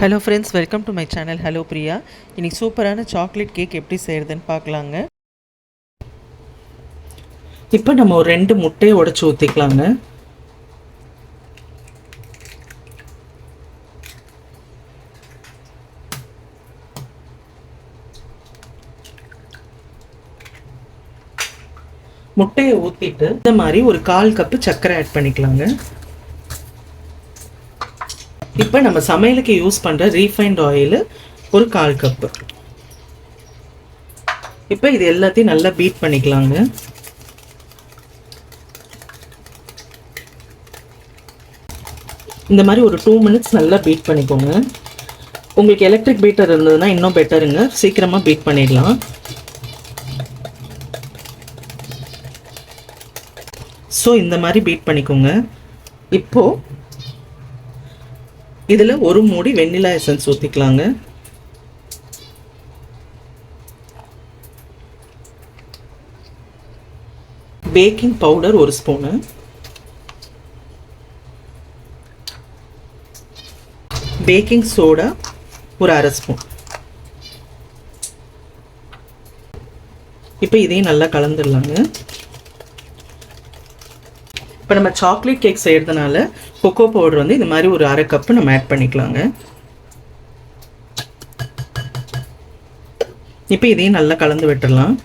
Hello friends, welcome to my channel. Hello Priya. இன்றைக்கி சூப்பரான chocolate cake எப்படி செய்கிறதுன்னு பார்க்கலாங்க. இப்போ நம்ம ஒரு 2 முட்டையை உடைச்சி ஊற்றிக்கலாங்க. முட்டையை ஊற்றிட்டு இந்த மாதிரி ஒரு 1/4 கப்பு சர்க்கரை ஆட் பண்ணிக்கலாங்க. இப்போ நம்ம சமையலுக்கு யூஸ் பண்ணுற ரீஃபைண்ட் ஆயில் ஒரு 1/4 கப்பு. இப்போ இது எல்லாத்தையும் நல்லா பீட் பண்ணிக்கலாங்க. இந்த மாதிரி ஒரு 2 மினிட்ஸ் நல்லா பீட் பண்ணிக்கோங்க. உங்களுக்கு எலக்ட்ரிக் பீட்டர் இருந்ததுன்னா இன்னும் பெட்டருங்க, சீக்கிரமாக பீட் பண்ணிடலாம். ஸோ இந்த மாதிரி பீட் பண்ணிக்கோங்க. இப்போது இதில் ஒரு மூடி வெண்ணிலா எசன்ஸ் ஊற்றிக்கலாங்க. Baking powder 1 spoon, baking soda ஒரு 1/2 ஸ்பூன். இப்போ இதையும் நல்லா கலந்துடலாங்க. இப்போ நம்ம சாக்லேட் கேக் செய்கிறதுனால கொக்கோ பவுடர் வந்து இந்த மாதிரி ஒரு 1/2 கப்பு நம்ம ஆட் பண்ணிக்கலாங்க. இப்போ இதையும் நல்லா கலந்து விட்டுடலாம்.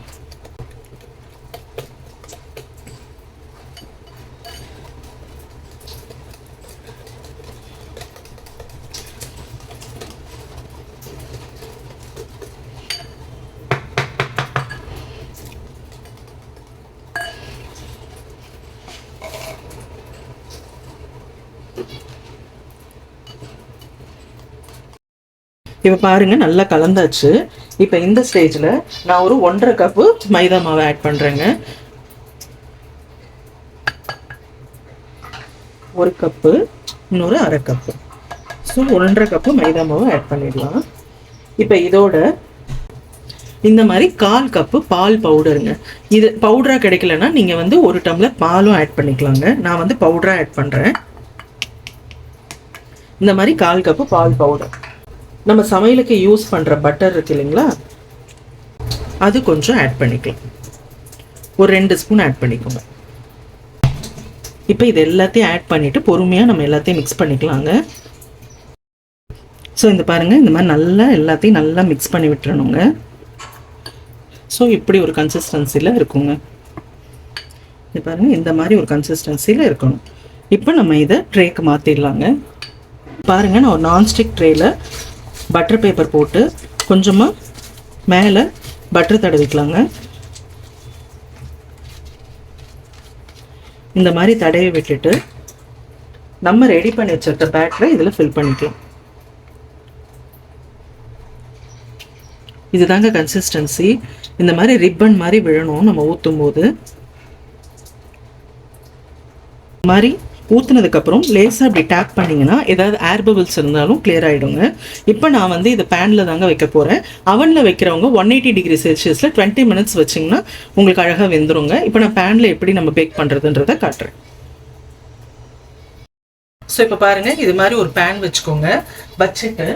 இப்போ பாருங்கள், நல்லா கலந்தாச்சு. இப்போ இந்த ஸ்டேஜில் நான் ஒரு 1/2 கப்பு மைதா மாவை ஆட் பண்ணுறேங்க. 1 கப்பு, இன்னொரு 1/2 கப்பு. ஸோ 1/2 கப்பு மைதா மாவை ஆட் பண்ணிடலாம். இப்போ இதோட இந்த மாதிரி 1/4 கப்பு பால் பவுடருங்க. இது பவுடராக கிடைக்கலன்னா நீங்கள் வந்து 1 டம்ளர் பாலும் ஆட் பண்ணிக்கலாங்க. நான் வந்து பவுடராக ஆட் பண்ணுறேன். இந்த மாதிரி 1/4 கப்பு பால் பவுடர். நம்ம சமையலுக்கு யூஸ் பண்ணுற பட்டர் இருக்கு இல்லைங்களா, அது கொஞ்சம் ஆட் பண்ணிக்கலாம். ஒரு 2 ஸ்பூன் ஆட் பண்ணிக்கோங்க. இப்போ இது எல்லாத்தையும் ஆட் பண்ணிவிட்டு பொறுமையாக நம்ம எல்லாத்தையும் மிக்ஸ் பண்ணிக்கலாங்க. ஸோ இந்த பாருங்கள், இந்த மாதிரி நல்லா எல்லாத்தையும் நல்லா மிக்ஸ் பண்ணி விட்டுறணுங்க. ஸோ இப்படி ஒரு கன்சிஸ்டன்சியில் இருக்குங்க. இது பாருங்கள், இந்த மாதிரி ஒரு கன்சிஸ்டன்சியில் இருக்கணும். இப்போ நம்ம இதை ட்ரேக்கு மாற்றிடலாங்க. பாருங்கள், நான் ஒரு நான்ஸ்டிக் ட்ரேயில் பட்டர் பேப்பர் போட்டு கொஞ்சமாக மேலே பட்டர் தடவிக்கலாங்க. இந்த மாதிரி தடவி விட்டுட்டு நம்ம ரெடி பண்ணி வச்சிருக்க பேட்டரை இதில் ஃபில் பண்ணிக்கலாம். இதுதாங்க கன்சிஸ்டன்சி. இந்த மாதிரி ரிப்பன் மாதிரி விழணும் நம்ம ஊற்றும் போது. மாதிரி ஊற்றுனதுக்கப்புறம் லேசாக அப்படி டேப் பண்ணிங்கன்னா ஏதாவது ஏர் பபிள்ஸ் இருந்தாலும் கிளியர் ஆகிடுங்க. இப்போ நான் வந்து இது பேனில் தாங்க வைக்க போகிறேன். அவனில் வைக்கிறவங்க 180 டிகிரி செல்சியஸில் 20 மினிட்ஸ் வச்சிங்கன்னா உங்களுக்கு அழகாக வெந்துருங்க. இப்போ நான் பேனில் எப்படி நம்ம பேக் பண்ணுறதுன்றதை காட்டுறேன். ஸோ இப்போ பாருங்கள், இது மாதிரி ஒரு பேன் வச்சுக்கோங்க. வச்சுட்டு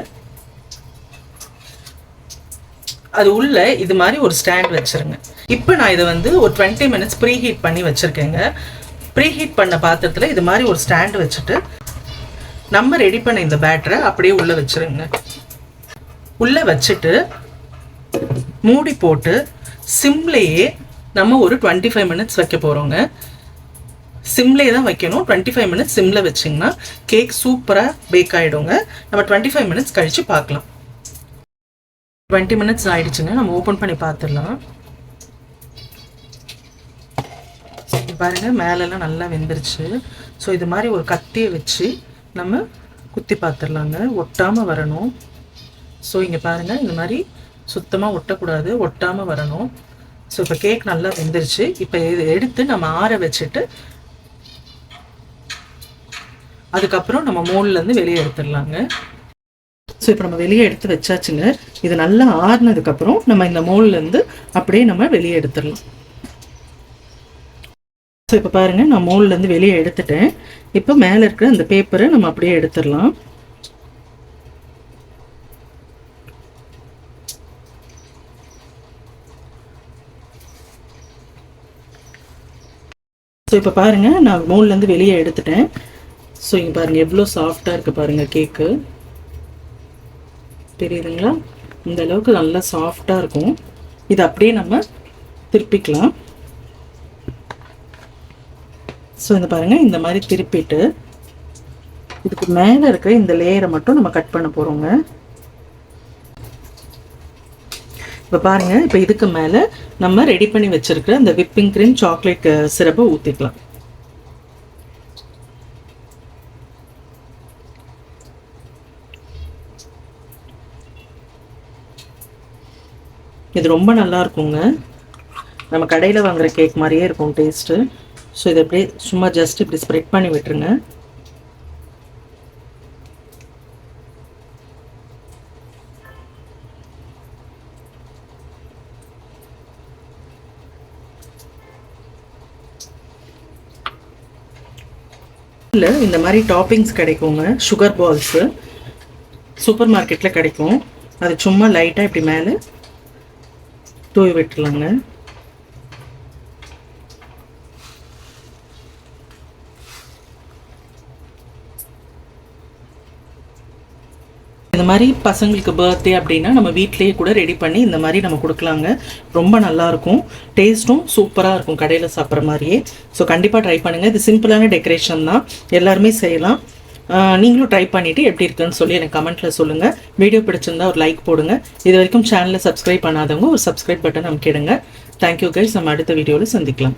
அது உள்ள இது மாதிரி ஒரு ஸ்டாண்ட் வச்சுருங்க. இப்போ நான் இதை வந்து ஒரு 20 மினிட்ஸ் ப்ரீ ஹீட் பண்ணி வச்சுருக்கேங்க. ப்ரீ ஹீட் பண்ண பாத்திரத்தில் இது மாதிரி ஒரு ஸ்டாண்ட் வச்சுட்டு நம்ம ரெடி பண்ண இந்த பேட்டரை அப்படியே உள்ளே வச்சுருங்க. உள்ளே வச்சுட்டு மூடி போட்டு சிம்லேயே நம்ம ஒரு 25 மினிட்ஸ் வைக்க போகிறோங்க. சிம்லேயே தான் வைக்கணும். 25 மினிட்ஸ் சிம்மில் வச்சிங்கன்னா கேக் சூப்பராக பேக் ஆகிடுங்க. நம்ம 25 மினிட்ஸ் கழித்து பார்க்கலாம். 20 மினிட்ஸ் ஆகிடுச்சுங்க. நம்ம ஓப்பன் பண்ணி பார்த்துடலாம். பாருங்கள், மேலெல்லாம் நல்லா வெந்துருச்சு. ஸோ இது மாதிரி ஒரு கத்தியை வச்சு நம்ம குத்தி பார்த்துடலாங்க. ஒட்டாமல் வரணும். ஸோ இங்கே பாருங்கள், இந்த மாதிரி சுத்தமாக ஒட்டக்கூடாது, ஒட்டாமல் வரணும். ஸோ இப்போ கேக் நல்லா வெந்துருச்சு. இப்போ இதை எடுத்து நம்ம ஆற வச்சுட்டு அதுக்கப்புறம் நம்ம மோல்லேருந்து வெளியே எடுத்துடலாங்க. ஸோ இப்போ நம்ம வெளியே எடுத்து வச்சாச்சுங்க. இது நல்லா ஆறுனதுக்கப்புறம் நம்ம இந்த மோல்லேருந்து அப்படியே நம்ம வெளியே எடுத்துடலாம். ஸோ இப்போ பாருங்கள், நான் மோல்லேருந்து வெளியே எடுத்துட்டேன். இப்போ மேலே இருக்கிற அந்த பேப்பரை நம்ம அப்படியே எடுத்துடலாம். இப்போ பாருங்கள், நான் மோல்லேருந்து வெளியே எடுத்துட்டேன். ஸோ இங்கே பாருங்கள் எவ்வளோ சாஃப்டாக இருக்குது பாருங்கள் கேக்கு. தெரியுதுங்களா? இந்த அளவுக்கு நல்லா சாஃப்டாக இருக்கும். இது அப்படியே நம்ம திருப்பிக்கலாம். ஸோ இந்த பாருங்கள், இந்த மாதிரி திருப்பிட்டு இதுக்கு மேலே இருக்கிற இந்த லேயரை மட்டும் நம்ம கட் பண்ண போகிறோங்க. இப்போ பாருங்கள், இப்போ இதுக்கு மேலே நம்ம ரெடி பண்ணி வச்சுருக்கிற இந்த விப்பிங் க்ரீம் சாக்லேட் சிரப்பை ஊற்றிக்கலாம். இது ரொம்ப நல்லா இருக்குங்க. நம்ம கடையில் வாங்குகிற கேக் மாதிரியே இருக்கும் டேஸ்ட்டு. ஸோ இதை அப்படியே சும்மா ஜஸ்ட் இப்படி ஸ்ப்ரெட் பண்ணி விட்டுருங்க. இல்லை, இந்த மாதிரி டாப்பிங்ஸ் கிடைக்குங்க. சுகர் பால்ஸு சூப்பர் மார்க்கெட்டில் கிடைக்கும். அது சும்மா லைட்டாக இப்படி மேலே தூவி விட்டுலாங்க. இந்த மாதிரி பசங்களுக்கு பர்த்டே அப்படின்னா நம்ம வீட்டிலேயே கூட ரெடி பண்ணி இந்த மாதிரி நம்ம கொடுக்கலாங்க. ரொம்ப நல்லாயிருக்கும், டேஸ்ட்டும் சூப்பராக இருக்கும் கடையில் சாப்பிட்ற மாதிரியே. ஸோ கண்டிப்பாக ட்ரை பண்ணுங்கள். இது சிம்பிளான டெக்கரேஷன் தான், எல்லாருமே செய்யலாம். நீங்களும் ட்ரை பண்ணிவிட்டு எப்படி இருக்குன்னு சொல்லி எனக்கு கமெண்ட்டில் சொல்லுங்கள். வீடியோ பிடிச்சிருந்தா ஒரு லைக் போடுங்க. இது வரைக்கும் சேனலை சப்ஸ்கிரைப் பண்ணாதவங்க ஒரு சப்ஸ்கிரைப் பட்டன் அமைக்கிடுங்க. Thank you guys. நம்ம அடுத்த வீடியோவில் சந்திக்கலாம்.